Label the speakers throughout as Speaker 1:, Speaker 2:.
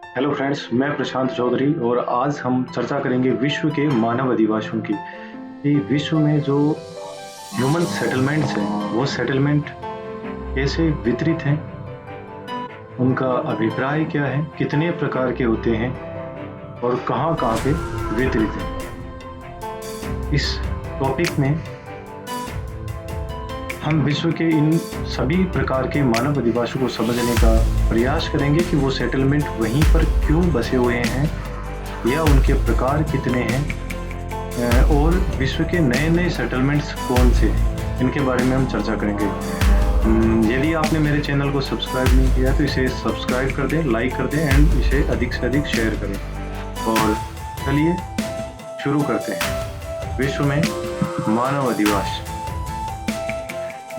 Speaker 1: Hello friends, मैं प्रशांत चौधरी और आज हम चर्चा करेंगे विश्व के मानव अधिवासों की कि विश्व में जो ह्यूमन सेटलमेंट्स हैं वो सेटलमेंट कैसे वितरित हैं, उनका अभिप्राय क्या है, कितने प्रकार के होते हैं और कहाँ-कहाँ पे वितरित हैं। इस टॉपिक में हम विश्व के इन सभी प्रकार के मानव अधिवासों को समझने का प्रयास करेंगे कि वो सेटलमेंट वहीं पर क्यों बसे हुए हैं या उनके प्रकार कितने हैं और विश्व के नए-नए सेटलमेंट्स कौन से हैं, इनके बारे में हम चर्चा करेंगे। यदि आपने मेरे चैनल को सब्सक्राइब नहीं किया तो इसे सब्सक्राइब कर दें, लाइक कर दें एंड इसे अधिक से अधिक शेयर करें। और चलिए शुरू करते हैं। विश्व में मानव अधिवास।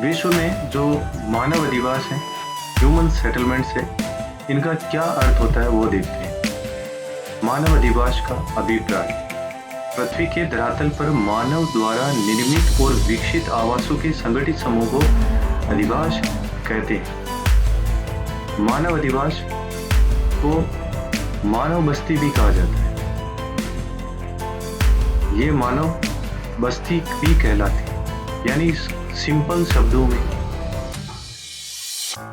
Speaker 1: विश्व में जो मानव अधिवास है, ह्यूमन सेटलमेंट्स है, इनका क्या अर्थ होता है वो देखते हैं। मानव अधिवास का अभिप्राय। पृथ्वी के धरातल पर मानव द्वारा निर्मित और विकसित आवासों के संगठित समूह को अधिवास कहते हैं। मानव अधिवास को मानव बस्ती भी कहा जाता है। ये मानव बस्ती भी कहलाती है, यानी सिंपल शब्दों में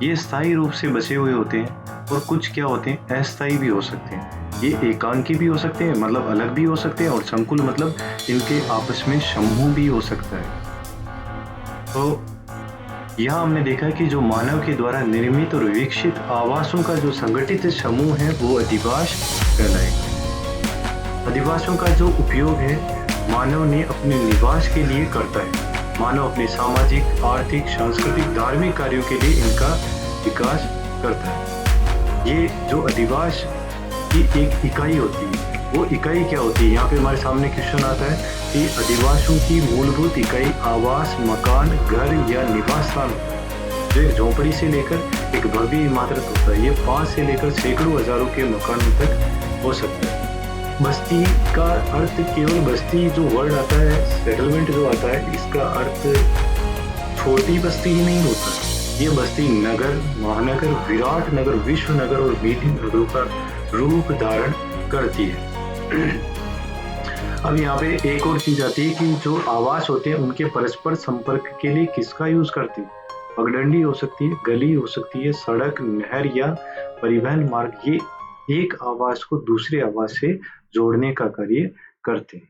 Speaker 1: ये स्थायी रूप से बसे हुए होते हैं और कुछ क्या होते हैं अस्थायी भी हो सकते हैं। ये एकांकी भी हो सकते हैं, मतलब अलग भी हो सकते हैं, और संकुल मतलब इनके आपस में समूह भी हो सकता है। तो यहाँ हमने देखा कि जो मानव के द्वारा निर्मित और विकसित आवासों का जो संगठित समूह है वो अधिवास कहलाएगा। अधिवासों का जो उपयोग है मानव ने अपने निवास के लिए करता है। मानव अपने सामाजिक, आर्थिक, सांस्कृतिक, धार्मिक कार्यों के लिए इनका विकास करता है। ये जो अधिवास की एक इकाई होती है, वो इकाई क्या होती है? यहाँ पे हमारे सामने क्वेश्चन आता है कि अधिवासों की मूलभूत इकाई आवास, मकान, घर या निवास स्थान होता है। जो एक झोपड़ी से लेकर एक भव्य इमारत होता है, ये 5 से लेकर सैकड़ों हजारों के मकान तक हो सकता है। बस्ती का अर्थ केवल बस्ती जो वर्ड आता है, सेटलमेंट जो आता है, इसका अर्थ छोटी बस्ती ही नहीं होता। ये बस्ती नगर, महानगर, विराट नगर, विश्व नगर और विभिन्न नगरों का रूप धारण करती है। अब यहाँ पे एक और चीज आती है कि जो आवास होते हैं उनके परस्पर संपर्क के लिए किसका यूज करती है। पगडंडी हो सकती है, गली हो सकती है, सड़क, नहर या परिवहन मार्ग, ये एक आवास को दूसरे आवास से जोड़ने का कार्य करते हैं।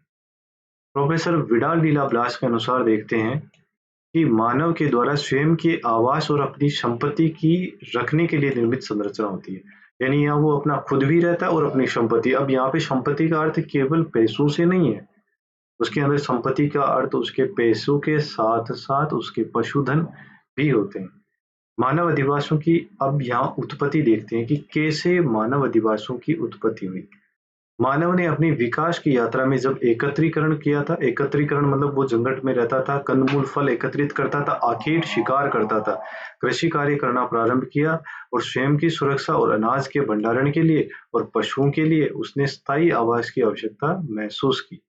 Speaker 1: प्रोफेसर विडाल डी ला ब्लास के अनुसार देखते हैं कि मानव के द्वारा स्वयं के आवास और अपनी संपत्ति की रखने के लिए निर्मित संरचना होती है। यानी यहाँ वो अपना खुद भी रहता है और अपनी संपत्ति। अब यहाँ पे संपत्ति का अर्थ केवल पैसों से नहीं है, उसके अंदर संपत्ति का अर्थ उसके पैसों के साथ साथ उसके पशुधन भी होते हैं। मानव अधिवासों की अब यहाँ उत्पत्ति देखते हैं कि कैसे मानव अधिवासों की उत्पत्ति हुई। मानव ने अपनी विकास की यात्रा में जब एकत्रीकरण किया था, एकत्रीकरण मतलब वो जंगल में रहता था, कंदमूल फल एकत्रित करता था, आखेट शिकार करता था, कृषि कार्य करना प्रारंभ किया और स्वयं की सुरक्षा और अनाज के भंडारण के लिए और पशुओं के लिए उसने स्थायी आवास की आवश्यकता महसूस की।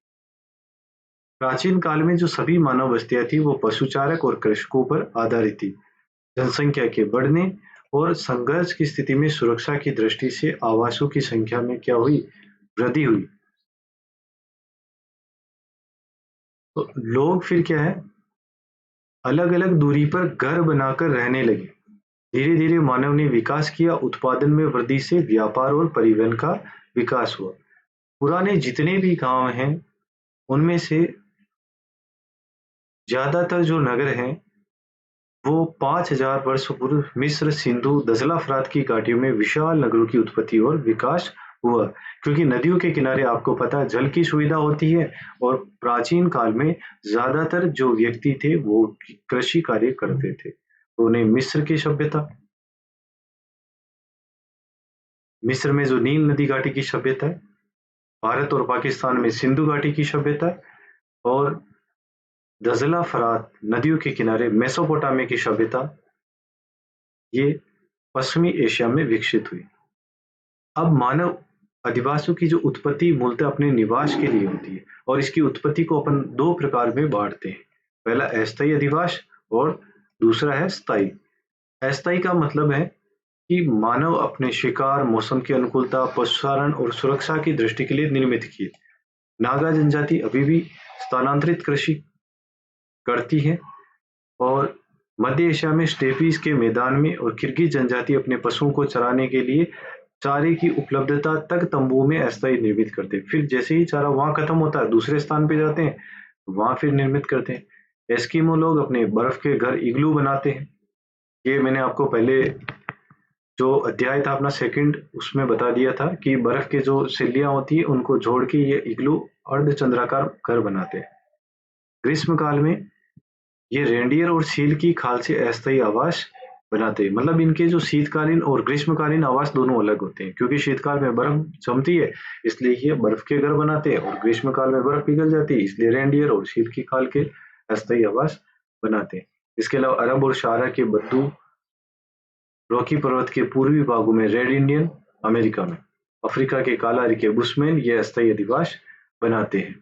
Speaker 1: प्राचीन काल में जो सभी मानव बस्तियां थी वो पशुचारक और कृषकों पर आधारित थी। जनसंख्या के बढ़ने और संघर्ष की स्थिति में सुरक्षा की दृष्टि से आवासों की संख्या में क्या हुई? वृद्धि हुई। तो लोग फिर क्या है, अलग अलग दूरी पर घर बनाकर रहने लगे। धीरे धीरे मानव ने विकास किया, उत्पादन में वृद्धि से व्यापार और परिवहन का विकास हुआ। पुराने जितने भी गांव हैं उनमें से ज्यादातर जो नगर हैं वो 5000 वर्ष पूर्व मिस्र, सिंधु, दजला फरात की घाटियों में विशाल नगरों की उत्पत्ति और विकास हुआ। क्योंकि नदियों के किनारे आपको पता है जल की सुविधा होती है और प्राचीन काल में ज्यादातर जो व्यक्ति थे वो कृषि कार्य करते थे। तो उन्हें मिस्र की सभ्यता, मिस्र में जो नील नदी घाटी की सभ्यता है, भारत और पाकिस्तान में सिंधु घाटी की सभ्यता है, और दजला फरात नदियों के किनारे मेसोपोटामिया की सभ्यता, ये पश्चिमी एशिया में विकसित हुई। अब मानव अधिवासों की जो उत्पत्ति मूलतः अपने निवास के लिए होती है और इसकी उत्पत्ति को अपन 2 प्रकार में बांटते हैं। पहला अस्थायी अधिवास और दूसरा है स्थायी। अस्थायी का मतलब है कि मानव अपने शिकार, मौसम की अनुकूलता, पशुचारण और सुरक्षा की दृष्टि के लिए निर्मित किए। नागा जनजाति अभी भी स्थानांतरित कृषि करती है और मध्य एशिया में स्टेपीज के मैदान में और किर्गिज जनजाति अपने पशुओं को चराने के लिए चारे की उपलब्धता तक तंबुओं में अस्थायी निर्मित करते हैं। फिर जैसे ही चारा वहां खत्म होता है दूसरे स्थान पे जाते हैं, वहां फिर निर्मित करते हैं। एस्किमो लोग अपने बर्फ के घर इग्लू बनाते हैं। ये मैंने आपको पहले जो अध्याय था अपना सेकंड उसमें बता दिया था कि बर्फ के जो सिल्लियां होती है उनको जोड़ के ये इग्लू अर्धचंद्राकार घर बनाते हैं। ग्रीष्म काल में ये रेंडियर और सील की खाल से अस्थायी आवास बनाते हैं। मतलब इनके जो शीतकालीन और ग्रीष्मकालीन आवास दोनों अलग होते हैं, क्योंकि शीतकाल में बर्फ जमती है इसलिए ये बर्फ के घर बनाते हैं और ग्रीष्मकाल में बर्फ पिघल जाती है इसलिए रेंडियर और सील की खाल के अस्थायी आवास बनाते हैं। इसके अलावा अरब और शारा के बद्दू रॉकी पर्वत के पूर्वी भागों में रेड इंडियन, अमेरिका में अफ्रीका के काला के बुशमैन ये अस्थायी अधिवास बनाते हैं।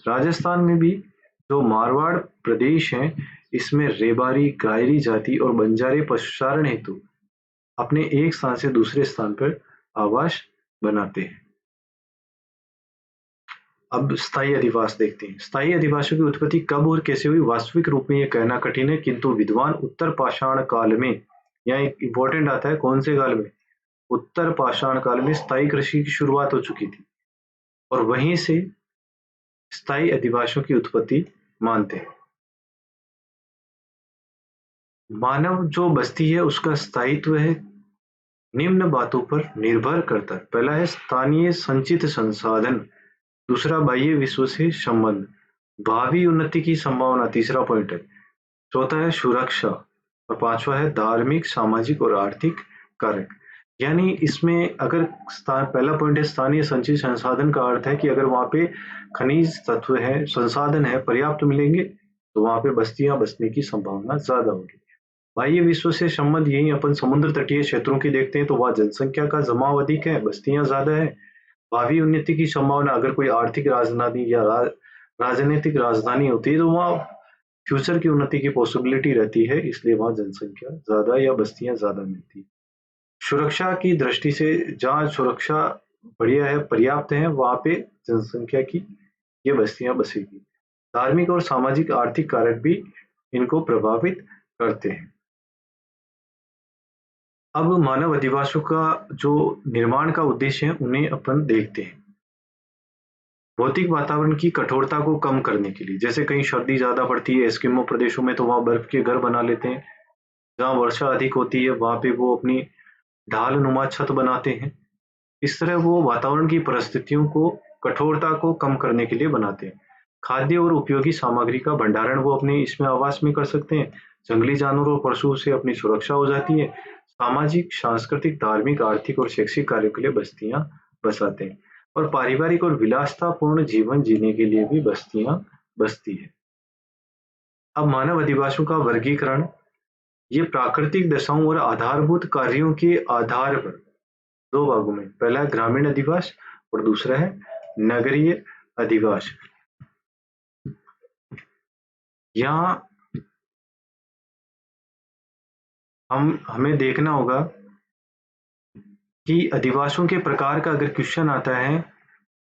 Speaker 1: राजस्थान में भी जो मारवाड़ प्रदेश है इसमें रेबारी, गायरी जाति और बंजारे पशुचारण हेतु अपने एक स्थान से दूसरे स्थान पर आवास बनाते हैं। अब स्थायी अधिवास देखते हैं। स्थायी अधिवासों की उत्पत्ति कब और कैसे हुई वास्तविक रूप में यह कहना कठिन है, किंतु विद्वान उत्तर पाषाण काल में, यहाँ एक इंपॉर्टेंट आता है कौन से काल में, उत्तर पाषाण काल में स्थायी कृषि की शुरुआत हो चुकी थी और वहीं से स्थायी अधिवासों की उत्पत्ति मानते हैं। मानव जो बस्ती है उसका स्थायित्व है निम्न बातों पर निर्भर करता है। पहला है स्थानीय संचित संसाधन, दूसरा बाह्य विश्व से संबंध, भावी उन्नति की संभावना तीसरा पॉइंट है, चौथा है सुरक्षा और पांचवा है धार्मिक, सामाजिक और आर्थिक कारक। यानी इसमें अगर पहला पॉइंट है स्थानीय संचित संसाधन का अर्थ है कि अगर वहां पे खनिज तत्व है, संसाधन है पर्याप्त मिलेंगे तो वहां पे बस्तियां बसने की संभावना ज्यादा होगी। बाह्य विश्व से संबंध यही अपन समुद्र तटीय क्षेत्रों की देखते हैं तो वहां जनसंख्या का जमाव अधिक है, बस्तियां ज्यादा है। भावी उन्नति की संभावना अगर कोई आर्थिक राजधानी या राजनीतिक राजधानी होती है तो वहां फ्यूचर की उन्नति की पॉसिबिलिटी रहती है, इसलिए वहां जनसंख्या ज्यादा या बस्तियां ज्यादा मिलती है। सुरक्षा की दृष्टि से जहाँ सुरक्षा बढ़िया है, पर्याप्त है, वहां पे जनसंख्या की ये बस्तियां बसेगी। धार्मिक और सामाजिक आर्थिक कारक भी इनको प्रभावित करते हैं। अब मानव अधिवासों का जो निर्माण का उद्देश्य है उन्हें अपन देखते हैं। भौतिक वातावरण की कठोरता को कम करने के लिए, जैसे कहीं सर्दी ज्यादा पड़ती है एस्किमो प्रदेशों में तो वहां बर्फ के घर बना लेते हैं, जहाँ वर्षा अधिक होती है वहां पे वो अपनी ढाल नुमा छत बनाते हैं। इस तरह वो वातावरण की परिस्थितियों को, कठोरता को कम करने के लिए बनाते हैं। खाद्य और उपयोगी सामग्री का भंडारण वो अपने इसमें आवास में कर सकते हैं। जंगली जानवरों और पशुओं से अपनी सुरक्षा हो जाती है। सामाजिक, सांस्कृतिक, धार्मिक, आर्थिक और शैक्षिक कार्यों के लिए बस्तियां बसाते हैं और पारिवारिक और विलासतापूर्ण जीवन जीने के लिए भी बस्तियां बसती है। अब मानव अधिवासों का वर्गीकरण, ये प्राकृतिक दशाओं और आधारभूत कार्यों के आधार पर दो भागों में, पहला है ग्रामीण अधिवास और दूसरा है नगरीय अधिवास। यहाँ हमें देखना होगा कि अधिवासों के प्रकार का अगर क्वेश्चन आता है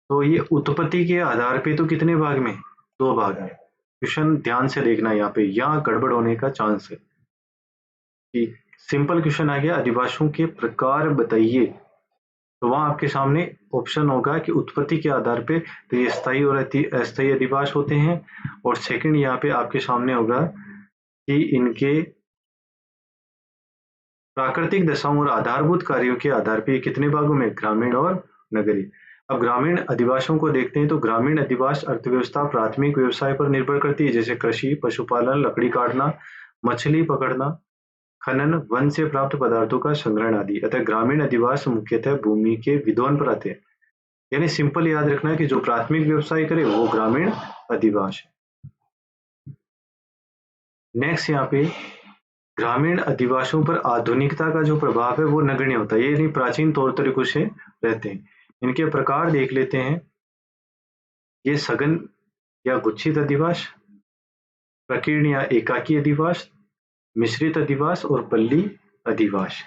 Speaker 1: तो ये उत्पत्ति के आधार पे तो कितने भाग में, दो भाग में। क्वेश्चन ध्यान से देखना, यहाँ पे यहाँ गड़बड़ होने का चांस है कि सिंपल क्वेश्चन आ गया अधिवासों के प्रकार बताइए, तो वहां आपके सामने ऑप्शन होगा कि उत्पत्ति के आधार पे तो ये स्थायी और अस्थायी अधिवास होते हैं, और सेकंड यहाँ पे आपके सामने होगा कि इनके प्राकृतिक दशाओं और आधारभूत कार्यों के आधार पे कितने भागों में, ग्रामीण और नगरीय। अब ग्रामीण अधिवासों को देखते हैं तो ग्रामीण अधिवास अर्थव्यवस्था प्राथमिक व्यवसाय पर निर्भर करती है, जैसे कृषि, पशुपालन, लकड़ी काटना, मछली पकड़ना, खनन, वन से प्राप्त पदार्थों का संग्रहण आदि। अतः ग्रामीण अधिवास मुख्यतः भूमि के विद्वान पर आते हैं। यानी सिंपल याद रखना है कि जो प्राथमिक व्यवसाय करे वो ग्रामीण अधिवास है। नेक्स्ट यहाँ पे ग्रामीण अधिवासों पर आधुनिकता का जो प्रभाव है वो नगण्य होता है, ये नहीं प्राचीन तौर तरीकों से रहते हैं। इनके प्रकार देख लेते हैं, ये सघन या गुच्छित अधिवास, प्रकीर्ण या एकाकी अधिवास, मिश्रित अधिवास और पल्ली अधिवास।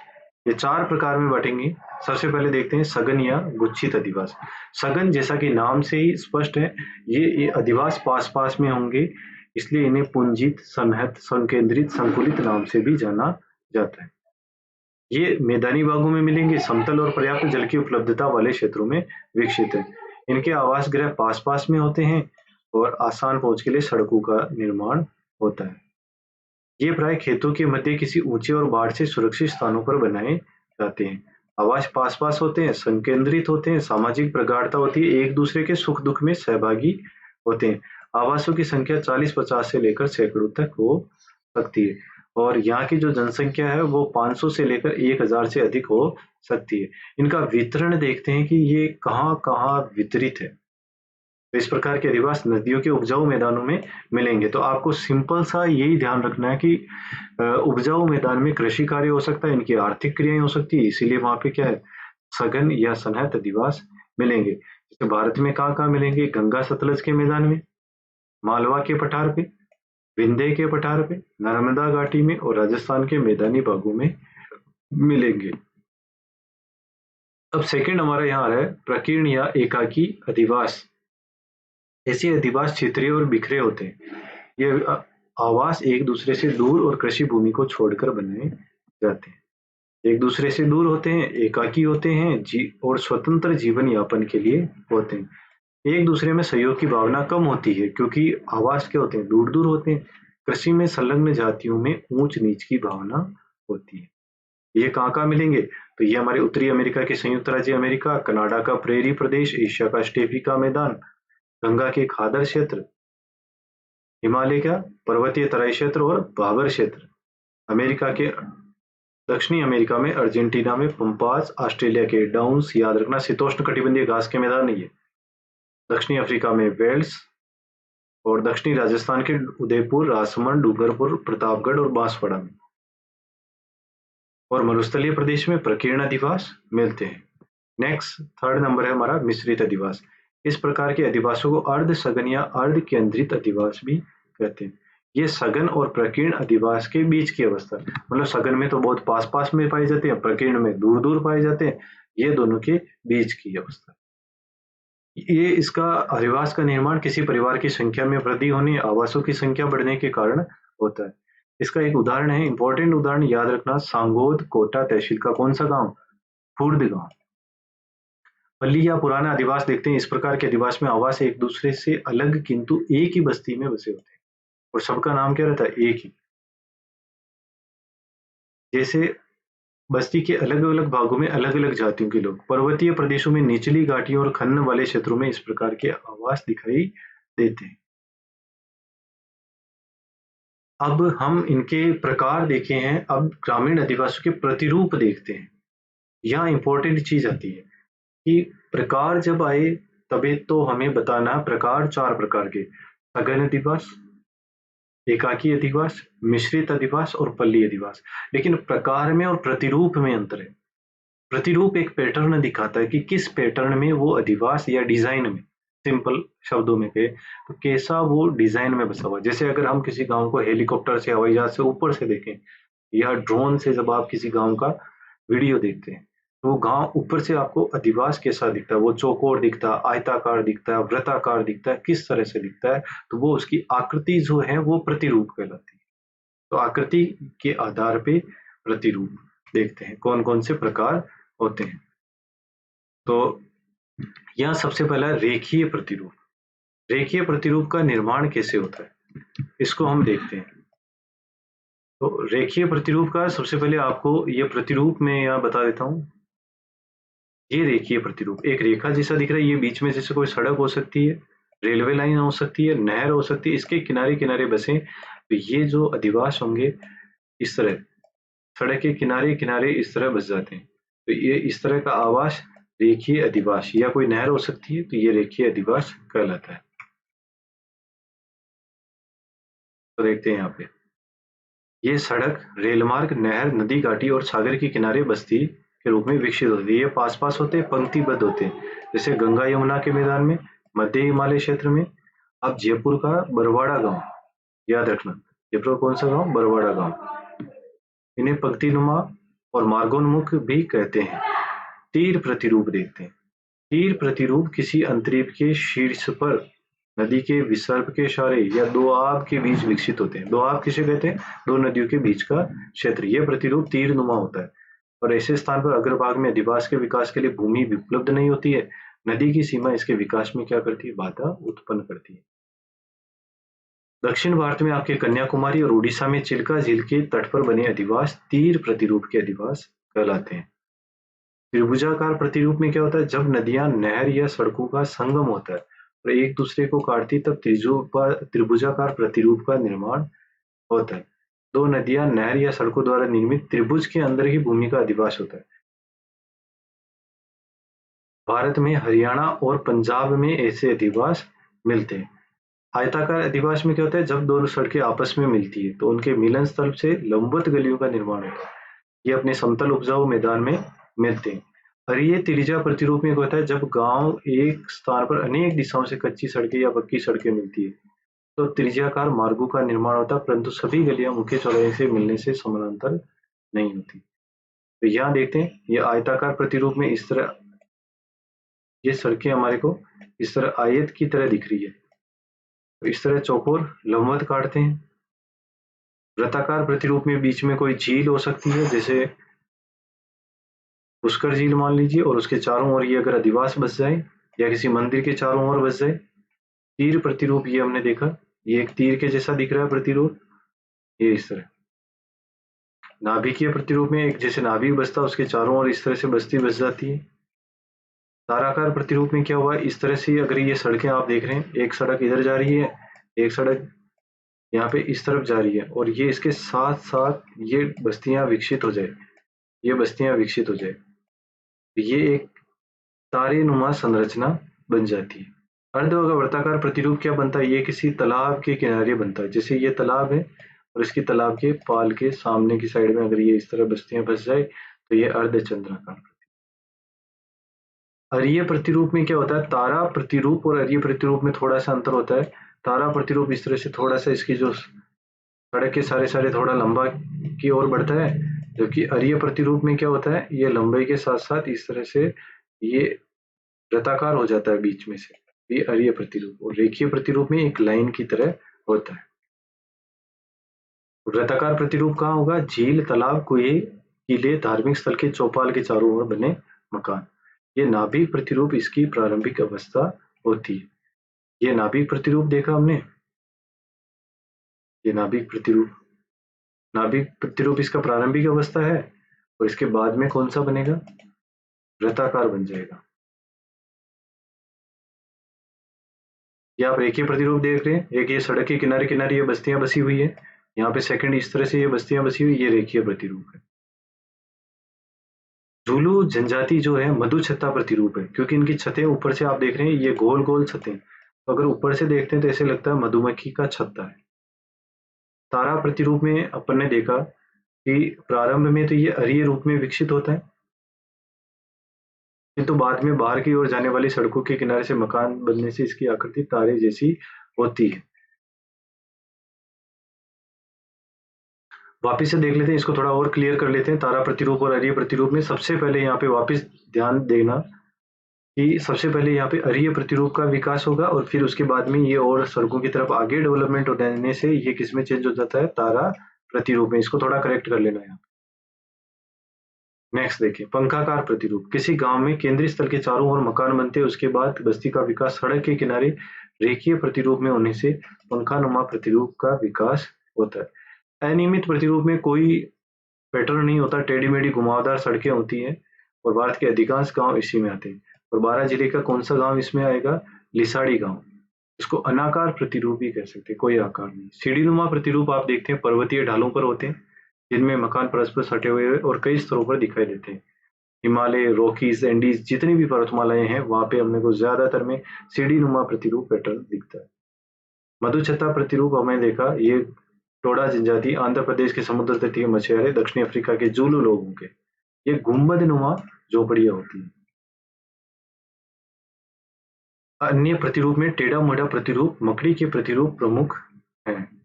Speaker 1: ये 4 प्रकार में बांटेंगे। सबसे पहले देखते हैं सघन या गुच्छित अधिवास। सघन जैसा कि नाम से ही स्पष्ट है, ये अधिवास पास-पास में होंगे, इसलिए इन्हें पुंजित, सन्निहित, संकेंद्रित, संकुलित नाम से भी जाना जाता है। ये मैदानी भागों में मिलेंगे, समतल और पर्याप्त जल की उपलब्धता वाले क्षेत्रों में विकसित है। इनके आवास गृह पास-पास में होते हैं और आसान पहुंच के लिए सड़कों का निर्माण होता है। ये प्राय खेतों के मध्य किसी ऊंचे और बाढ़ से सुरक्षित स्थानों पर बनाए जाते हैं। आवास पास-पास होते हैं, संकेंद्रित होते हैं, सामाजिक प्रगाढ़ता होती है, एक दूसरे के सुख दुख में सहभागी होते हैं। आवासों की संख्या 40-50 से लेकर सैकड़ों तक हो सकती है और यहाँ की जो जनसंख्या है वो 500 से लेकर 1000 से अधिक हो सकती है। इनका वितरण देखते हैं कि ये कहाँ-कहाँ वितरित है। तो इस प्रकार के अधिवास नदियों के उपजाऊ मैदानों में मिलेंगे। तो आपको सिंपल सा यही ध्यान रखना है कि उपजाऊ मैदान में कृषि कार्य हो सकता है, इनकी आर्थिक क्रियाएं हो सकती है, इसीलिए वहां पे क्या है, सघन या सन्निहित अधिवास मिलेंगे। जैसे भारत में कहाँ मिलेंगे, गंगा सतलज के मैदान में, मालवा के पठार पे, विंध्य के पठार पे, नर्मदा घाटी में और राजस्थान के मैदानी भागों में मिलेंगे। अब सेकंड हमारा यहाँ आ रहा है प्रकीर्ण या एकाकी अधिवास। ऐसे अधिवास क्षेत्रीय और बिखरे होते हैं। ये आवास एक दूसरे से दूर और कृषि भूमि को छोड़कर बनाए जाते हैं। एक दूसरे से दूर होते हैं, एकाकी होते हैं और स्वतंत्र जीवन यापन के लिए होते हैं। एक दूसरे में सहयोग की भावना कम होती है क्योंकि आवास क्या होते हैं, दूर दूर होते हैं। कृषि में संलग्न जातियों में ऊंच नीच की भावना होती है। ये कहाँ मिलेंगे, तो ये हमारे उत्तरी अमेरिका के संयुक्त राज्य अमेरिका, कनाडा का प्रेरी प्रदेश, एशिया का स्टेपी का मैदान, गंगा के खादर क्षेत्र, हिमालय का पर्वतीय तराई क्षेत्र और भाबर क्षेत्र, अमेरिका के दक्षिणी अमेरिका में अर्जेंटीना में पंपास, ऑस्ट्रेलिया के डाउन्स, याद रखना शीतोष्ण कटिबंधीय घास के मैदान नहीं है, दक्षिणी अफ्रीका में वेल्स और दक्षिणी राजस्थान के उदयपुर, राजसमंद, डूंगरपुर, प्रतापगढ़ और बांसवाड़ा में, और मरुस्थलीय प्रदेश में प्रकीर्ण अधिवास मिलते हैं। नेक्स्ट थर्ड नंबर है हमारा मिश्रित अधिवास। इस प्रकार के अधिवासों को अर्ध सघन या अर्ध केंद्रित अधिवास भी कहते हैं। ये सघन और प्रकीर्ण अधिवास के बीच की अवस्था, मतलब सघन में तो बहुत पास पास में पाए जाते हैं, प्रकीर्ण में दूर दूर पाए जाते हैं, ये दोनों के बीच की अवस्था। ये इसका अधिवास का निर्माण किसी परिवार की संख्या में वृद्धि होने, आवासों की संख्या बढ़ने के कारण होता है। इसका एक उदाहरण है, इंपॉर्टेंट उदाहरण याद रखना, सांगोद कोटा तहसील का कौन सा गांव, फुर्द गांव। पल्ली या पुराना अधिवास देखते हैं। इस प्रकार के अधिवास में आवास एक दूसरे से अलग किंतु एक ही बस्ती में बसे होते हैं और सबका नाम क्या रहता है, एक ही। जैसे बस्ती के अलग अलग भागों में अलग अलग जातियों के लोग। पर्वतीय प्रदेशों में निचली घाटियों और खनन वाले क्षेत्रों में इस प्रकार के आवास दिखाई देते हैं। अब हम इनके प्रकार देखे हैं, अब ग्रामीण अधिवासों के प्रतिरूप देखते हैं। यहाँ इंपॉर्टेंट चीज आती है कि प्रकार जब आए तभी तो हमें बताना प्रकार 4 प्रकार के, सघन अधिवास, एकाकी अधिवास, मिश्रित अधिवास और पल्ली अधिवास। लेकिन प्रकार में और प्रतिरूप में अंतर है। प्रतिरूप एक पैटर्न दिखाता है कि किस पैटर्न में वो अधिवास या डिजाइन में, सिंपल शब्दों में कहे तो कैसा वो डिजाइन में बसा हुआ। जैसे अगर हम किसी गांव को हेलीकॉप्टर से, हवाई जहाज से ऊपर से देखें या ड्रोन से जब आप किसी गांव का वीडियो देखते हैं तो वो गांव ऊपर से आपको अधिवास कैसा दिखता है, वो चौकोर दिखता है, आयताकार दिखता है, वृत्ताकार दिखता है, किस तरह से दिखता है, तो वो उसकी आकृति जो है वो प्रतिरूप कहलाती है। तो आकृति के आधार पे प्रतिरूप देखते हैं कौन कौन से प्रकार होते हैं। तो यहाँ सबसे पहला रेखीय प्रतिरूप। रेखीय प्रतिरूप का निर्माण कैसे होता है इसको हम देखते हैं। तो रेखीय प्रतिरूप का सबसे पहले आपको ये प्रतिरूप में यहाँ बता देता हूँ। ये रेखीय प्रतिरूप एक रेखा जैसा दिख रहा है, ये बीच में जैसे कोई सड़क हो सकती है, रेलवे लाइन हो सकती है, नहर हो सकती है, इसके किनारे किनारे बसे तो ये जो अधिवास होंगे इस तरह सड़क के किनारे किनारे इस तरह बस जाते हैं। तो ये इस तरह का आवास रेखीय अधिवास, या कोई नहर हो सकती है तो ये रेखीय अधिवास कहलाता है। तो देखते हैं यहाँ पे ये सड़क, रेलमार्ग, नहर, नदी, घाटी और सागर के किनारे बस्ती के रूप में विकसित होती है। ये पास पास होते हैं, पंक्तिबद्ध होते हैं, जैसे गंगा यमुना के मैदान में, मध्य हिमालय क्षेत्र में। अब जयपुर का बरवाड़ा गांव याद रखना, जयपुर कौन सा गांव, बरवाड़ा गांव। इन्हें पंक्तिनुमा और मार्गोन्मुख भी कहते हैं। तीर प्रतिरूप देखते हैं। तीर प्रतिरूप किसी अंतरीप के शीर्ष पर नदी के विसर्ग के इशारे या दोआब के बीच विकसित होते हैं। दोआब किसे कहते हैं? दो नदियों के बीच का क्षेत्र। यह प्रतिरूप तीर नुमा होता है और ऐसे स्थान पर अग्रभाग में अधिवास के विकास के लिए भूमि उपलब्ध नहीं होती है। नदी की सीमा इसके विकास में क्या करती है? बाधा उत्पन्न करती है। दक्षिण भारत में आपके कन्याकुमारी और उड़ीसा में चिल्का झील के तट पर बने अधिवास तीर प्रतिरूप के अधिवास कहलाते हैं। त्रिभुजाकार प्रतिरूप में क्या होता है? जब नदियां नहर या सड़कों का संगम होता है और एक दूसरे को काटती तब त्रिभुजाकार प्रतिरूप का निर्माण होता है। दो नदियां नहर या सड़कों द्वारा निर्मित त्रिभुज के अंदर ही भूमि का अधिवास होता है। भारत में हरियाणा और पंजाब में ऐसे अधिवास मिलते हैं। आयताकार अधिवास में क्या होता है? जब दोनों सड़कें आपस में मिलती है तो उनके मिलन स्थल से लंबवत गलियों का निर्माण होता है। ये अपने समतल उपजाऊ मैदान में मिलते हैं। और ये त्रिज्या प्रतिरूप में होता है जब गांव एक स्थान पर अनेक दिशाओं से कच्ची सड़कें या पक्की सड़कें मिलती है तो त्रिज्याकार मार्गों का निर्माण होता है, परंतु सभी गलियां मुख्य चौराहे से मिलने से समानांतर नहीं होती। तो यहाँ देखते हैं, ये आयताकार प्रतिरूप में इस तरह ये सड़कें हमारे को इस तरह आयत की तरह दिख रही है। तो इस तरह चौकोर लंबवत काटते हैं। वृत्ताकार प्रतिरूप में बीच में कोई झील हो सकती है, जैसे पुष्कर झील मान लीजिए, और उसके चारों ओर ये अगर अधिवास बस जाए या किसी मंदिर के चारों ओर बस जाए। तीर प्रतिरूप ये हमने देखा, ये एक तीर के जैसा दिख रहा है प्रतिरूप, ये इस तरह। नाभिकीय प्रतिरूप में एक जैसे नाभिक बसता उसके चारों ओर इस तरह से बस्ती बस जाती है। ताराकार प्रतिरूप में क्या हुआ? इस तरह से अगर ये सड़कें आप देख रहे हैं, एक सड़क इधर जा रही है, एक सड़क यहाँ पे इस तरफ जा रही है, और ये इसके साथ साथ ये बस्तियां विकसित हो जाए, ये बस्तियां विकसित हो जाए, ये एक तारे नुमा संरचना बन जाती है। अर्धवर्ताकार प्रतिरूप क्या बनता है? ये किसी तालाब के किनारे बनता है, जैसे ये तालाब है और इसकी तालाब के पाल के सामने की साइड में अगर ये इस तरह बस्तियां बस जाए तो ये अर्धचंद्राकार। अरीय प्रतिरूप में क्या होता है? तारा प्रतिरूप और अरीय प्रतिरूप में थोड़ा सा अंतर होता है। तारा प्रतिरूप इस तरह से थोड़ा सा इसकी जो सड़क के सारे सारे थोड़ा लंबा की ओर बढ़ता है, जबकि अरीय प्रतिरूप में क्या होता है? ये लंबाई के साथ साथ इस तरह से ये वृत्ताकार हो जाता है बीच में से, ये अरीय प्रतिरूप। और रेखीय प्रतिरूप में एक लाइन की तरह होता है। वृत्ताकार प्रतिरूप कहाँ होगा? झील, तालाब, कुएं, किले, धार्मिक स्थल के चौपाल के चारों ओर बने मकान। ये नाभिक प्रतिरूप इसकी प्रारंभिक अवस्था होती है। ये नाभिक प्रतिरूप देखा हमने, ये नाभिक प्रतिरूप इसका प्रारंभिक अवस्था है और इसके बाद में कौन सा बनेगा? वृत्ताकार बन जाएगा। ये आप रेखीय प्रतिरूप देख रहे हैं, एक ये सड़क के किनारे किनारे ये बस्तियां बसी हुई है, यहाँ पे सेकंड इस तरह से ये बस्तियां बसी हुई, ये रेखीय प्रतिरूप है। झुलू जनजाति जो है मधु छत्ता प्रतिरूप है, क्योंकि इनकी छतें ऊपर से आप देख रहे हैं, ये गोल गोल छतें, तो अगर ऊपर से देखते हैं तो ऐसे लगता है मधुमक्खी का छत्ता है। तारा प्रतिरूप में अपन ने देखा कि प्रारंभ में तो ये अरीय रूप में विकसित होता है, किंतु बाद में बाहर की ओर जाने वाली सड़कों के किनारे से मकान बनने से इसकी आकृति तारे जैसी होती है। वापिस से देख लेते हैं, इसको थोड़ा और क्लियर कर लेते हैं। तारा प्रतिरूप और अरीय प्रतिरूप में सबसे पहले यहाँ पे वापिस ध्यान देना कि सबसे पहले यहाँ पे अरीय प्रतिरूप का विकास होगा और फिर उसके बाद में ये और सड़कों की तरफ आगे डेवलपमेंट होने से ये किसमें चेंज हो जाता है? तारा प्रतिरूप में। इसको थोड़ा करेक्ट कर लेना यहाँ। नेक्स्ट देखिए, पंखाकार प्रतिरूप। किसी गांव में केंद्रीय स्थल के चारों ओर मकान बनते हैं, उसके बाद बस्ती का विकास सड़क के किनारे रेखीय प्रतिरूप में होने से पंखानुमा प्रतिरूप का विकास होता है। अनियमित प्रतिरूप में कोई पैटर्न नहीं होता, टेढ़ी मेढ़ी घुमावदार सड़कें होती हैं और भारत के अधिकांश गांव इसी में आते हैं। और बारां जिले का कौन सा गांव इसमें आएगा? लिसाड़ी गांव। इसको अनाकार प्रतिरूप भी कह सकते हैं, कोई आकार नहीं। सीढ़ीनुमा प्रतिरूप आप देखते हैं पर्वतीय ढालों पर होते हैं, जिनमें मकान परस्पर सटे हुए और कई स्तरों पर दिखाई देते हैं। हिमालय, रॉकीज, एंडीज जितनी भी पर्वतमालाएं हैं वहां पे हमने को ज्यादातर में सीढ़ीनुमा प्रतिरूप पैटर्न दिखता है। मधुछत्ता प्रतिरूप हमें देखा, ये टोडा जनजाति, आंध्र प्रदेश के समुद्र तटीय मछुआरे, दक्षिण अफ्रीका के जुलू लोगों के, ये गुंबद नुमा झोपड़ियां होती है। अन्य प्रतिरूप में टेढ़ा मेढ़ा प्रतिरूप, मकड़ी के प्रतिरूप प्रमुख हैं।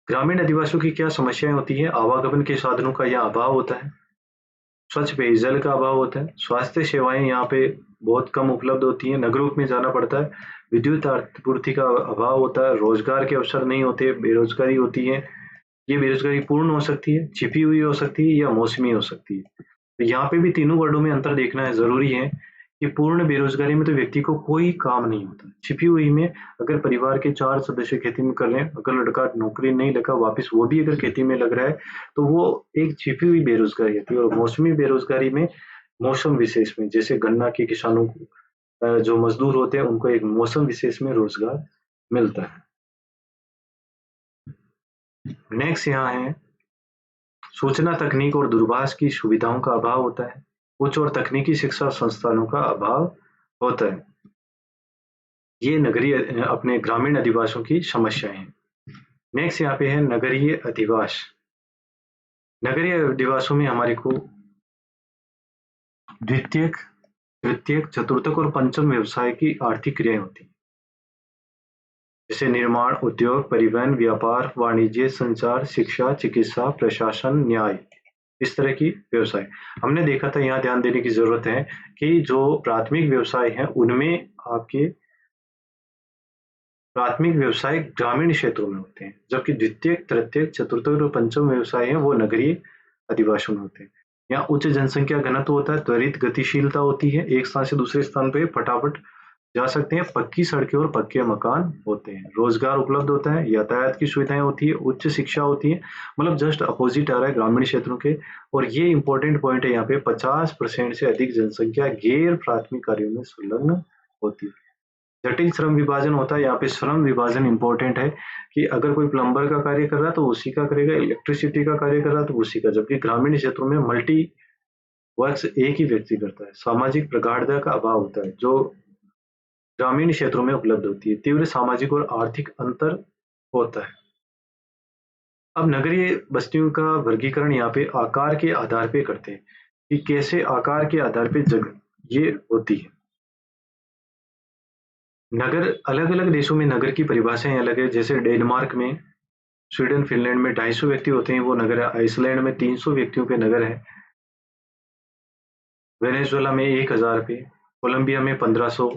Speaker 1: ग्रामीण अधिवासियों की क्या समस्याएं होती हैं? आवागमन के साधनों का यहाँ अभाव होता है, स्वच्छ पेयजल का अभाव होता है, स्वास्थ्य सेवाएं यहाँ पे बहुत कम उपलब्ध होती हैं, नगरों में जाना पड़ता है, विद्युत आपूर्ति का अभाव होता है, रोजगार के अवसर नहीं होते, बेरोजगारी होती है। ये बेरोजगारी पूर्ण हो सकती है, छिपी हुई हो सकती है या मौसमी हो सकती है। तो यहाँ पे भी तीनों वर्डों में अंतर देखना है जरूरी है कि पूर्ण बेरोजगारी में तो व्यक्ति को कोई काम नहीं होता। छिपी हुई में अगर परिवार के 4 सदस्य खेती में कर रहे हैं, अगर लड़का नौकरी नहीं लगा वापस वो भी अगर खेती में लग रहा है तो वो एक छिपी हुई बेरोजगारी होती है। और मौसमी बेरोजगारी में मौसम विशेष में, जैसे गन्ना के किसानों को जो मजदूर होते हैं उनको एक मौसम विशेष में रोजगार मिलता है। नेक्स्ट यहाँ है सूचना तकनीक और दूरभाष की सुविधाओं का अभाव होता है, उच्च और तकनीकी शिक्षा संस्थानों का अभाव होता है। ये नगरीय अपने ग्रामीण अधिवासियों की समस्याएं हैं। नेक्स्ट यहाँ पे है नगरीय अधिवास। नगरीय अधिवासों में हमारे को द्वितीयक, तृतीयक, चतुर्थक और पंचम व्यवसाय की आर्थिक क्रियाएं होती हैं, जैसे निर्माण, उद्योग, परिवहन, व्यापार, वाणिज्य, संचार, शिक्षा, चिकित्सा, प्रशासन, न्याय, इस तरह की व्यवसाय। हमने देखा था, यहाँ ध्यान देने की जरूरत है कि जो प्राथमिक व्यवसाय है उनमें आपके प्राथमिक व्यवसाय ग्रामीण क्षेत्रों में होते हैं, जबकि द्वितीयक, तृतीयक, चतुर्थक और पंचम व्यवसाय है वो नगरीय अधिवासों में होते हैं। यहाँ उच्च जनसंख्या घनत्व होता है, त्वरित गतिशीलता होती है, एक स्थान से दूसरे स्थान पे फटाफट जा सकते हैं, पक्की सड़कें और पक्के मकान होते हैं, रोजगार उपलब्ध होता है, यातायात की सुविधाएं होती है, उच्च शिक्षा होती है। मतलब जस्ट अपोजिट आ रहा है ग्रामीण क्षेत्रों के। और ये इंपॉर्टेंट पॉइंट है, यहाँ पे 50% से अधिक जनसंख्या गैर प्राथमिक कार्यों में संलग्न होती है। जटिल श्रम विभाजन होता है, यहाँ पे श्रम विभाजन इंपॉर्टेंट है कि अगर कोई प्लम्बर का कार्य कर रहा है तो उसी का करेगा, इलेक्ट्रिसिटी का कार्य कर रहा है तो उसी का, जबकि ग्रामीण क्षेत्रों में मल्टी वर्क्स एक ही व्यक्ति करता है। सामाजिक प्रगाढ़ता का अभाव होता है जो ग्रामीण क्षेत्रों में उपलब्ध होती है, तीव्र सामाजिक और आर्थिक अंतर होता है। अब नगरीय बस्तियों का वर्गीकरण यहाँ पे आकार के आधार पे करते हैं कि कैसे आकार के आधार पे जगह ये होती है। नगर अलग अलग देशों में नगर की परिभाषाएं अलग है, जैसे डेनमार्क में, स्वीडन, फिनलैंड में 250 व्यक्ति होते हैं वो नगर है, आइसलैंड में 300 व्यक्तियों के नगर है, वेनेजुएला में 1000 पे, कोलंबिया में 1500।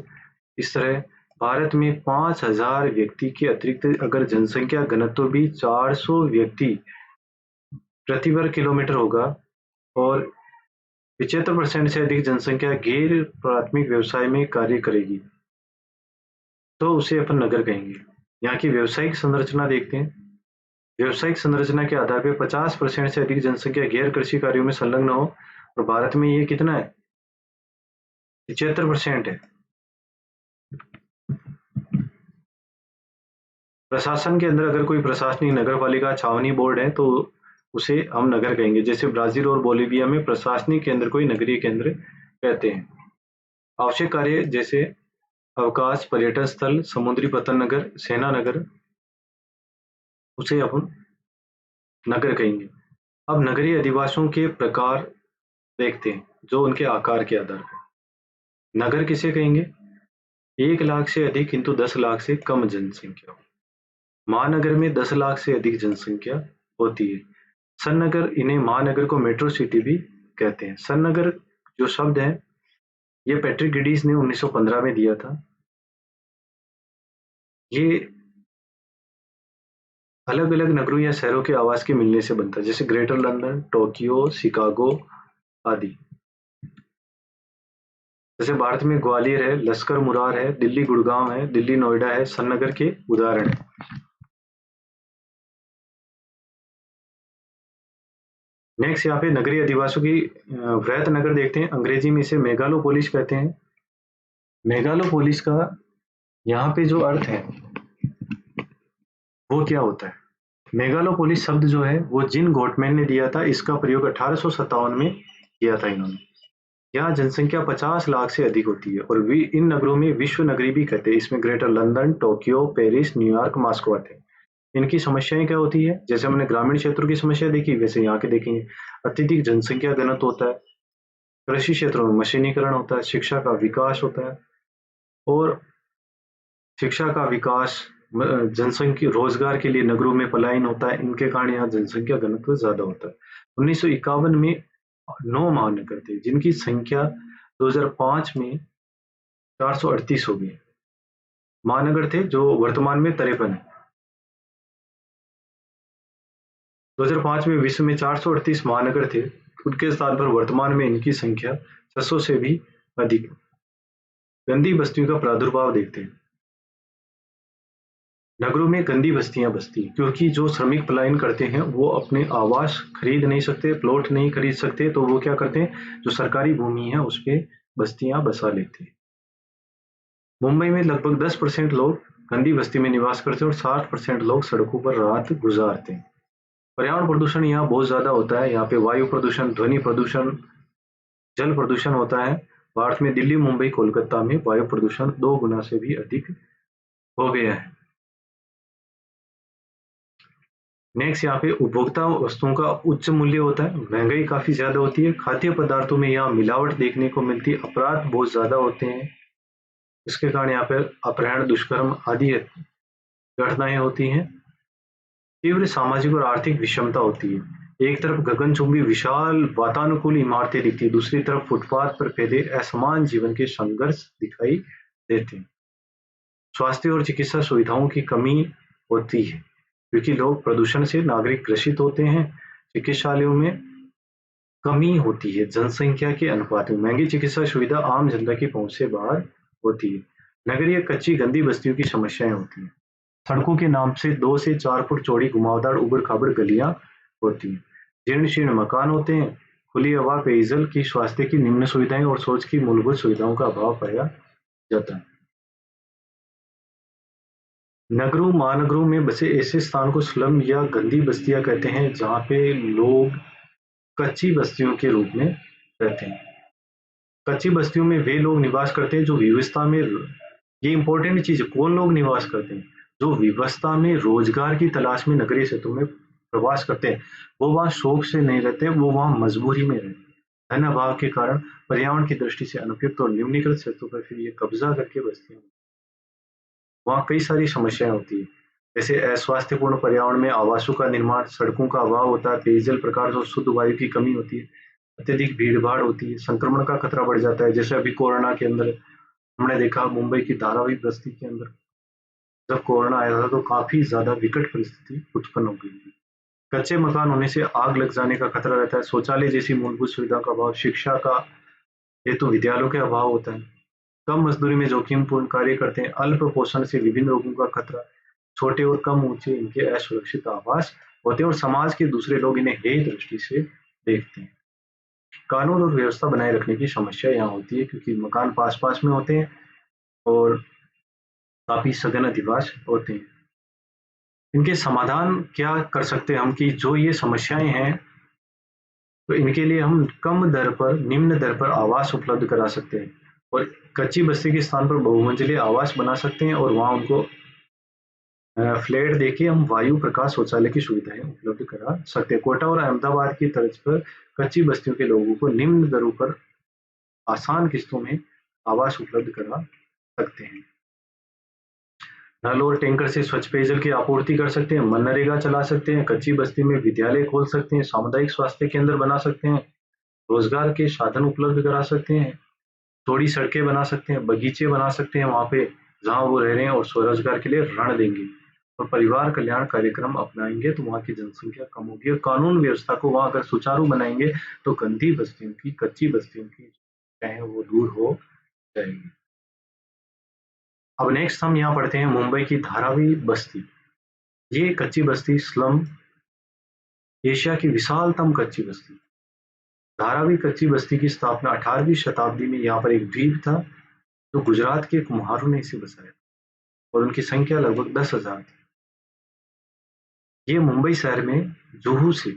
Speaker 1: इस तरह भारत में 5000 व्यक्ति के अतिरिक्त अगर जनसंख्या घनत्व भी 400 व्यक्ति प्रति वर्ग किलोमीटर होगा और 75% से अधिक जनसंख्या गैर प्राथमिक व्यवसाय में कार्य करेगी तो उसे अपन नगर कहेंगे। यहाँ की व्यावसायिक संरचना देखते हैं। व्यावसायिक संरचना के आधार पर 50% से अधिक जनसंख्या गैर कृषि कार्यों में संलग्न हो, और भारत में ये कितना है, 75% है। प्रशासन के अंदर अगर कोई प्रशासनिक नगर पालिका छावनी बोर्ड है तो उसे हम नगर कहेंगे, जैसे ब्राजील और बोलीविया में प्रशासनिक केंद्र को ही नगरीय केंद्र कहते हैं। आवश्यक कार्य जैसे अवकाश, पर्यटन स्थल, समुद्री पतन नगर, सेना नगर, उसे अपन नगर कहेंगे। अब नगरीय अधिवासियों के प्रकार देखते हैं जो उनके आकार के आधार पर। नगर किसे कहेंगे, 1 लाख से अधिक किंतु 10 लाख से कम जनसंख्या हो। महानगर में 10 लाख से अधिक जनसंख्या होती है। सन्नगर, इन्हें महानगर को मेट्रो सिटी भी कहते हैं। सन्नगर जो शब्द है ये पैट्रिक गिडीज ने 1915 में दिया था। ये अलग अलग नगरों या शहरों के आवास के मिलने से बनता है, जैसे ग्रेटर लंदन, टोक्यो, शिकागो आदि। जैसे भारत में ग्वालियर है, लश्कर मुरार है, दिल्ली गुड़गांव है, दिल्ली नोएडा है, सन्नगर के उदाहरण है। नेक्स्ट यहाँ पे नगरीय अधिवासियों की वृहत नगर देखते हैं। अंग्रेजी में इसे मेगालोपोलिस कहते हैं। मेगालोपोलिस का यहाँ पे जो अर्थ है वो क्या होता है, मेगालोपोलिस शब्द जो है वो जिन गॉटमैन ने दिया था, इसका प्रयोग 1857 में किया था इन्होंने। यहाँ जनसंख्या 50 लाख से अधिक होती है और इन नगरों में विश्व नगरी भी कहते हैं। इसमें greater London, Tokyo, Paris, New York, Moscow आते हैं। इनकी समस्याएं क्या होती है, जैसे हमने ग्रामीण क्षेत्रों की समस्या देखी वैसे यहाँ के देखेंगे। अत्यधिक जनसंख्या घनत्व होता है, कृषि क्षेत्रों में मशीनीकरण होता है, शिक्षा का विकास होता है, और शिक्षा का विकास जनसंख्या रोजगार के लिए नगरों में पलायन होता है, इनके कारण यहाँ जनसंख्या घनत्व ज्यादा होता है। 1951 में 9 महानगर थे जिनकी संख्या 2005 में 438 हो गई। महानगर थे जो वर्तमान में 53 है। 2005 में विश्व में 438 महानगर थे, उनके स्थान पर वर्तमान में इनकी संख्या 600 से भी अधिक है। गंदी बस्तियों का प्रादुर्भाव देखते हैं। नगरों में गंदी बस्तियां बसती हैं क्योंकि जो श्रमिक पलायन करते हैं वो अपने आवास खरीद नहीं सकते, प्लॉट नहीं खरीद सकते, तो वो क्या करते हैं, जो सरकारी भूमि है उस पे बस्तियां बसा लेते हैं। मुंबई में लगभग 10% लोग गंदी बस्ती में निवास करते हैं और 60% लोग सड़कों पर रात गुजारते हैं। पर्यावरण प्रदूषण यहाँ बहुत ज्यादा होता है। यहाँ पे वायु प्रदूषण, ध्वनि प्रदूषण, जल प्रदूषण होता है। भारत में दिल्ली, मुंबई, कोलकाता में वायु प्रदूषण 2 गुना से भी अधिक हो गया है। नेक्स्ट यहाँ पे उपभोक्ता वस्तुओं का उच्च मूल्य होता है, महंगाई काफी ज्यादा होती है, खाद्य पदार्थों में यहाँ मिलावट देखने को मिलती है, अपराध बहुत ज्यादा होते हैं, इसके कारण यहाँ पे अपहरण, दुष्कर्म आदि घटनाएं होती हैं। तीव्र सामाजिक और आर्थिक विषमता होती है। एक तरफ गगनचुंबी विशाल वातानुकूल इमारतें दिखती है, दूसरी तरफ फुटपाथ पर फैले असमान जीवन के संघर्ष दिखाई देते हैं। स्वास्थ्य और चिकित्सा सुविधाओं की कमी होती है क्योंकि लोग प्रदूषण से नागरिक ग्रसित होते हैं। चिकित्सालयों में कमी होती है, जनसंख्या के अनुपात में महंगी चिकित्सा सुविधा आम जनता की पहुंच से बाहर होती है। नगरीय कच्ची गंदी बस्तियों की समस्याएं होती हैं। सड़कों के नाम से 2 से 4 फुट चौड़ी घुमावदार उबड़ खाबड़ गलियां होती हैं। जीर्ण शीर्ण मकान होते हैं। खुली हवा, पेयजल की, स्वास्थ्य की निम्न सुविधाएं और शौच की मूलभूत सुविधाओं का अभाव पाया जाता है। नगरों, महानगरों में बसे ऐसे स्थान को स्लम या गंदी बस्तियां कहते हैं जहां पे लोग कच्ची बस्तियों के रूप में रहते हैं। कच्ची बस्तियों में वे लोग निवास करते हैं जो व्यवस्था में, ये इंपॉर्टेंट चीज है, कौन लोग निवास करते हैं, जो व्यवस्था में रोजगार की तलाश में नगरीय क्षेत्रों में प्रवास करते हैं। वो वहां शौक से नहीं रहते, वो वहां मजबूरी में रहते हैं। धन अभाव के कारण पर्यावरण की दृष्टि से अनुपयुक्त और निम्नीकृत क्षेत्रों पर फिर ये कब्जा करके बसते हैं। वहाँ कई सारी समस्याएं होती है, जैसे अस्वास्थ्यपूर्ण पर्यावरण में आवासों का निर्माण, सड़कों का अभाव होता है, पेयजल, प्रकाश और शुद्ध वायु की कमी होती है, अत्यधिक भीड़ भाड़ होती है, संक्रमण का खतरा बढ़ जाता है। जैसे अभी कोरोना के अंदर हमने देखा, मुंबई की धारावी बस्ती के अंदर जब कोरोना आया था तो काफी ज्यादा विकट परिस्थिति उत्पन्न हो गई थी। कच्चे मकान होने से आग लग जाने का खतरा रहता है। शौचालय जैसी मूलभूत सुविधा का अभाव, शिक्षा का हेतु विद्यालयों के अभाव होता है। कम मजदूरी में जोखिमपूर्ण कार्य करते हैं। अल्प पोषण से विभिन्न रोगों का खतरा। छोटे और कम ऊंचे इनके असुरक्षित आवास होते हैं और समाज के दूसरे लोग इन्हें हेय दृष्टि से देखते हैं। कानून और व्यवस्था बनाए रखने की समस्या यहाँ होती है क्योंकि मकान पास पास में होते हैं और काफी सघन अधिवास होते हैं। इनके समाधान क्या कर सकते हैं हम, कि जो ये समस्याएं हैं तो इनके लिए हम कम दर पर, निम्न दर पर आवास उपलब्ध करा सकते हैं और कच्ची बस्ती के स्थान पर बहुमंजिले आवास बना सकते हैं और वहां उनको फ्लैट देके हम वायु, प्रकाश, शौचालय की सुविधाएं उपलब्ध करा सकते हैं। कोटा और अहमदाबाद की तर्ज पर कच्ची बस्तियों के लोगों को निम्न दरों पर आसान किस्तों में आवास उपलब्ध करा सकते हैं। नल और टैंकर से स्वच्छ पेयजल की आपूर्ति कर सकते हैं। मनरेगा चला सकते हैं। कच्ची बस्ती में विद्यालय खोल सकते हैं। सामुदायिक स्वास्थ्य केंद्र बना सकते हैं। रोजगार के साधन उपलब्ध करा सकते हैं। चौड़ी सड़कें बना सकते हैं। बगीचे बना सकते हैं वहां पे जहां वो रह रहे हैं और स्वरोजगार के लिए ऋण देंगे और परिवार कल्याण कार्यक्रम अपनाएंगे तो वहां की जनसंख्या कम होगी और कानून व्यवस्था को वहां अगर सुचारू बनाएंगे तो गंदी बस्तियों की, कच्ची बस्तियों की चाहे वो दूर हो जाएगी। अब नेक्स्ट हम यहाँ पढ़ते हैं मुंबई की धारावी बस्ती। ये कच्ची बस्ती स्लम, एशिया की विशालतम कच्ची बस्ती। धारावी कच्ची बस्ती की स्थापना 18वीं शताब्दी में यहाँ पर एक द्वीप था तो गुजरात के कुम्हारों ने इसे बसाया और उनकी संख्या लगभग 10,000 थी। ये मुंबई शहर में जुहू से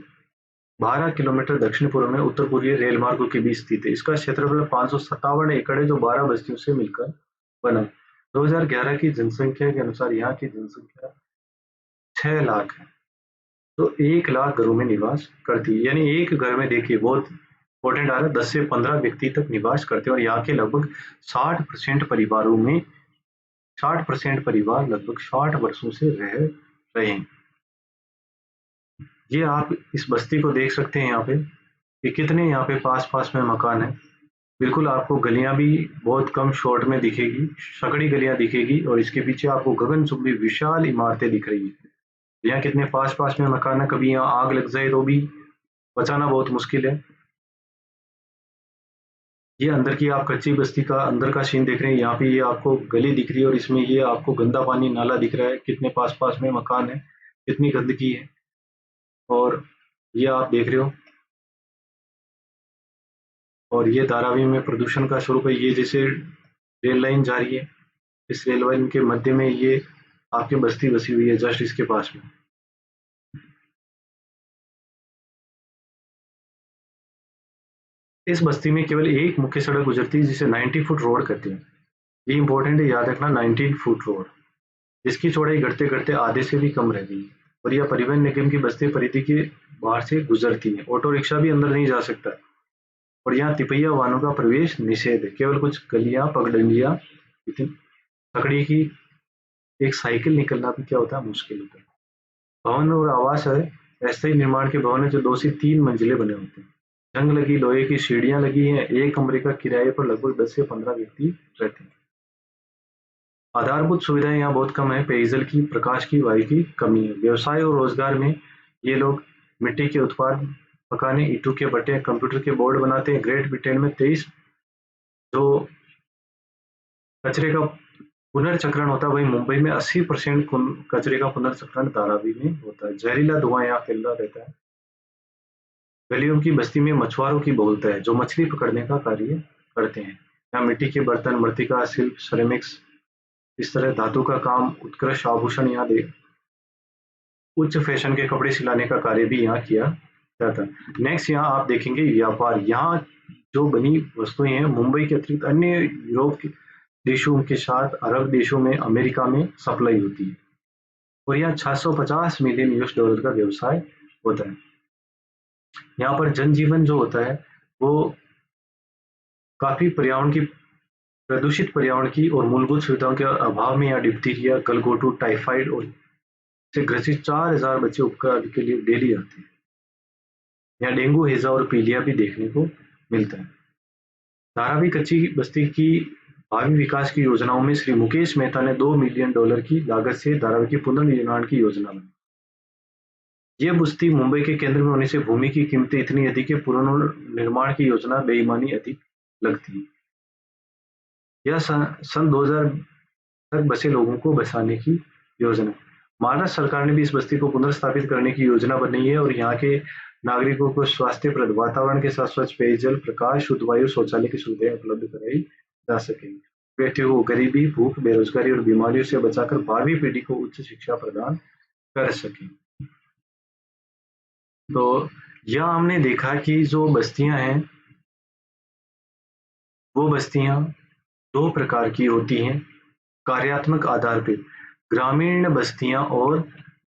Speaker 1: 12 किलोमीटर दक्षिण पूर्व में उत्तर पूर्वीय रेल मार्गों के बीच स्थित है। इसका क्षेत्रफल 557 एकड़ है जो 12 बस्तियों से मिलकर बना। 2011 की जनसंख्या के अनुसार यहाँ की जनसंख्या 6 लाख है तो 1 लाख घरों में निवास करती है। यानी एक घर में देखिए बहुत इंपॉर्टेंट आ रहा है, 10 से 15 व्यक्ति तक निवास करते हैं और यहाँ के लगभग 60% परिवारों में 60% परिवार लगभग 60 वर्षों से रह रहे हैं। ये आप इस बस्ती को देख सकते हैं यहाँ पे कि कितने यहाँ पे पास-पास में मकान है। बिल्कुल आपको गलियां भी बहुत कम शॉर्ट में दिखेगी, सकड़ी गलियां दिखेगी और इसके पीछे आपको गगनचुंबी विशाल इमारतें दिख रही है। यहाँ कितने पास-पास में मकान है, कभी यहाँ आग लग जाए तो भी बचाना बहुत मुश्किल है। ये अंदर की आप कच्ची बस्ती का अंदर का सीन देख रहे हैं। यहाँ पे ये आपको गली दिख रही है और इसमें ये आपको गंदा पानी नाला दिख रहा है। कितने पास-पास में मकान है, कितनी गंदगी है। और ये आप देख रहे हो और ये धारावी में प्रदूषण का स्वरूप है। ये जैसे रेल लाइन जा रही है, इस रेल लाइन के मध्य में ये आपकी बस्ती बसी हुई है, जस्ट इसके पास में। इस बस्ती में केवल एक मुख्य सड़क गुजरती है जिसे 90 फुट रोड कहते हैं। ये इंपॉर्टेंट है, याद रखना, 19 फुट रोड, जिसकी चौड़ाई घटते घटते आधे से भी कम रह गई और यह परिवहन निगम की बस्ती परिधि के बाहर से गुजरती है। ऑटो रिक्शा भी अंदर नहीं जा सकता और यहाँ तिपहिया वाहनों का प्रवेश निषेध है। केवल कुछ गलियां, पगडंडियां, सकड़ी की एक साइकिल निकलना भी क्या होता है, मुश्किल होता है। भवन और आवास है अस्थायी निर्माण के भवन है जो 2 से 3 मंजिले बने होते हैं। जंग लगी लोहे की सीढ़ियां लगी हैं। एक कमरे का किराए पर लगभग 10 से 15 व्यक्ति रहते हैं। आधारभूत सुविधाएं यहाँ बहुत कम है। पेयजल की, प्रकाश की, वायु की कमी है। व्यवसाय और रोजगार में ये लोग मिट्टी के उत्पाद पकाने, ईंटों के भट्टे, कंप्यूटर के बोर्ड बनाते हैं। ग्रेट ब्रिटेन में 23 जो कचरे का पुनर्चक्रण होता है, वही मुंबई में 80% कचरे का पुनर्चक्रण धारावी में होता है। जहरीला धुआं यहाँ फैलता रहता है। गलियों की बस्ती में मछुआरों की बहुलता है जो मछली पकड़ने का कार्य करते हैं। यहाँ मिट्टी के बर्तन, मृत्तिका शिल्प, सेरेमिक्स, इस तरह धातु का काम, उत्कृष्ट आभूषण यहाँ दे, उच्च फैशन के कपड़े सिलाने का कार्य भी यहाँ किया जाता है। नेक्स्ट यहाँ आप देखेंगे व्यापार। यहाँ जो बनी वस्तुएं हैं मुंबई के अतिरिक्त अन्य यूरोप के देशों के साथ अरब देशों में, अमेरिका में सप्लाई होती है और यहाँ 650 मिलियन यूएस डॉलर का व्यवसाय होता है। यहाँ पर जनजीवन जो होता है वो काफी प्रदूषित पर्यावरण की और मूलभूत सुविधाओं के अभाव में यहाँ डिप्थीरिया, गलघोटू, टाइफाइड और से ग्रसित 4000 बच्चे उपचार के लिए डेली आते हैं। यहाँ डेंगू, हैजा और पीलिया भी देखने को मिलता है। धारावी कच्ची बस्ती की भावी विकास की योजनाओं में श्री मुकेश मेहता ने $2 मिलियन की लागत से धारावी के पुनर्निर्माण की योजना बनाई। ये बस्ती मुंबई के केंद्र में होने से भूमि की कीमतें इतनी अधिक है, पुनर्निर्माण की योजना बेईमानी अधिक लगती है। यह सन 2000 तक बसे लोगों को बसाने की योजना। महाराष्ट्र सरकार ने भी इस बस्ती को पुनर्स्थापित करने की योजना बनाई है और यहाँ के नागरिकों को स्वास्थ्यप्रद वातावरण के साथ स्वच्छ पेयजल, प्रकाश, शुद्ध वायु, शौचालय की सुविधाएं उपलब्ध कराई जा सकेंगी। व्यक्तियों को गरीबी, भूख, बेरोजगारी और बीमारियों से बचाकर भावी पीढ़ी को उच्च शिक्षा प्रदान कर सके। तो यहाँ हमने देखा कि जो बस्तियां हैं वो बस्तियां 2 प्रकार की होती हैं कार्यात्मक आधार पर, ग्रामीण बस्तियां और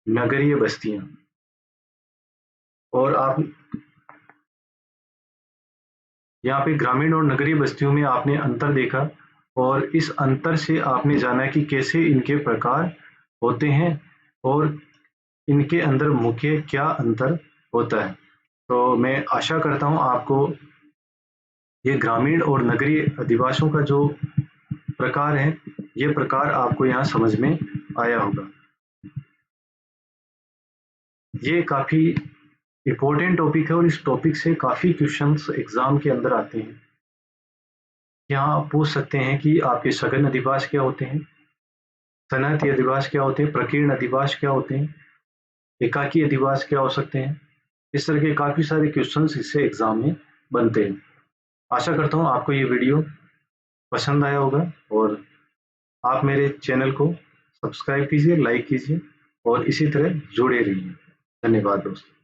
Speaker 1: नगरीय बस्तियां। और आप यहाँ पे ग्रामीण और नगरीय बस्तियों में आपने अंतर देखा और इस अंतर से आपने जाना कि कैसे इनके प्रकार होते हैं और इनके अंदर मुख्य क्या अंतर होता है। तो मैं आशा करता हूँ आपको ये ग्रामीण और नगरीय अधिवासियों का जो प्रकार है, ये प्रकार आपको यहाँ समझ में आया होगा। ये काफी इम्पोर्टेंट टॉपिक है और इस टॉपिक से काफी क्वेश्चंस एग्जाम के अंदर आते हैं। यहाँ आप पूछ सकते हैं कि आपके सघन अधिवास क्या होते हैं, सनअती अधिवास क्या होते हैं, प्रकीर्ण अधिवास क्या होते हैं, एकाकी अधिवास क्या हो सकते हैं। इस तरह के काफी सारे क्वेश्चंस इससे एग्जाम में बनते हैं। आशा करता हूँ आपको ये वीडियो पसंद आया होगा और आप मेरे चैनल को सब्सक्राइब कीजिए, लाइक कीजिए और इसी तरह जुड़े रहिए। धन्यवाद दोस्तों।